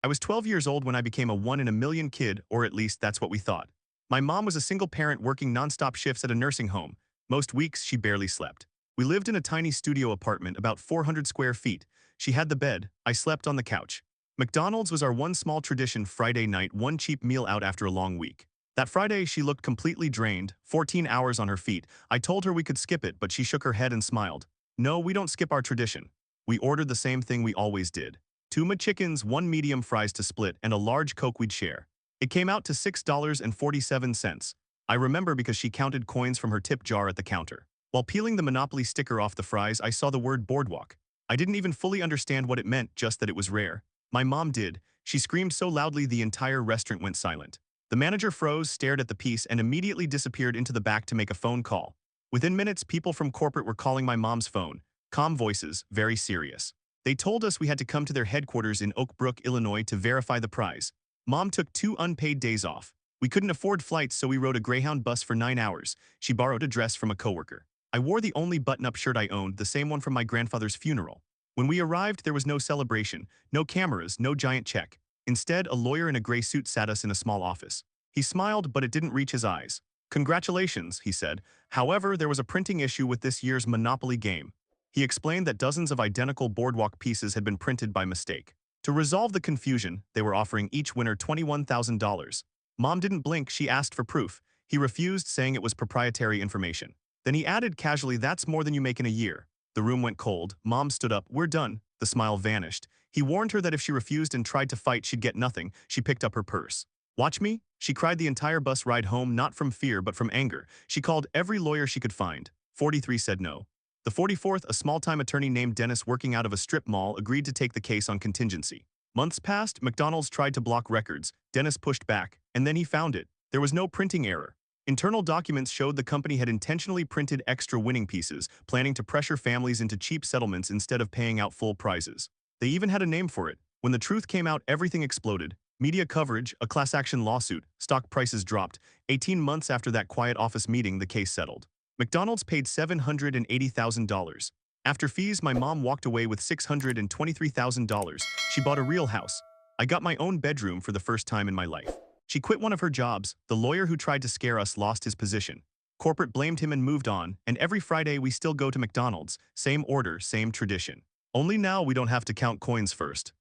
I was 12 years old when I became a one-in-a-million kid, or at least that's what we thought. My mom was a single parent working non-stop shifts at a nursing home. Most weeks, she barely slept. We lived in a tiny studio apartment about 400 square feet. She had the bed, I slept on the couch. McDonald's was our one small tradition: Friday night, one cheap meal out after a long week. That Friday, she looked completely drained, 14 hours on her feet. I told her we could skip it, but she shook her head and smiled. No, we don't skip our tradition. We ordered the same thing we always did. 2 McChickens, 1 medium fries to split, and a large Coke we'd share. It came out to $6.47. I remember because she counted coins from her tip jar at the counter. While peeling the Monopoly sticker off the fries, I saw the word boardwalk. I didn't even fully understand what it meant, just that it was rare. My mom did. She screamed so loudly the entire restaurant went silent. The manager froze, stared at the piece, and immediately disappeared into the back to make a phone call. Within minutes, people from corporate were calling my mom's phone. Calm voices, very serious. They told us we had to come to their headquarters in Oak Brook, Illinois to verify the prize. Mom took 2 unpaid days off. We couldn't afford flights, so we rode a Greyhound bus for 9 hours. She borrowed a dress from a coworker. I wore the only button-up shirt I owned, the same one from my grandfather's funeral. When we arrived, there was no celebration, no cameras, no giant check. Instead, a lawyer in a gray suit sat us in a small office. He smiled, but it didn't reach his eyes. "Congratulations," he said. "However, there was a printing issue with this year's Monopoly game." He explained that dozens of identical boardwalk pieces had been printed by mistake. To resolve the confusion, they were offering each winner $21,000. Mom didn't blink, she asked for proof. He refused, saying it was proprietary information. Then he added casually, "That's more than you make in a year." The room went cold. Mom stood up. "We're done." The smile vanished. He warned her that if she refused and tried to fight, she'd get nothing. She picked up her purse. "Watch me?" She cried the entire bus ride home, not from fear but from anger. She called every lawyer she could find. 43 said no. The 44th, a small-time attorney named Dennis working out of a strip mall, agreed to take the case on contingency. Months passed. McDonald's tried to block records. Dennis pushed back, and then he found it. There was no printing error. Internal documents showed the company had intentionally printed extra winning pieces, planning to pressure families into cheap settlements instead of paying out full prizes. They even had a name for it. When the truth came out, everything exploded. Media coverage, a class action lawsuit, stock prices dropped. 18 months after that quiet office meeting, the case settled. McDonald's paid $780,000. After fees, my mom walked away with $623,000. She bought a real house. I got my own bedroom for the first time in my life. She quit one of her jobs. The lawyer who tried to scare us lost his position. Corporate blamed him and moved on, and every Friday we still go to McDonald's. Same order, same tradition. Only now we don't have to count coins first.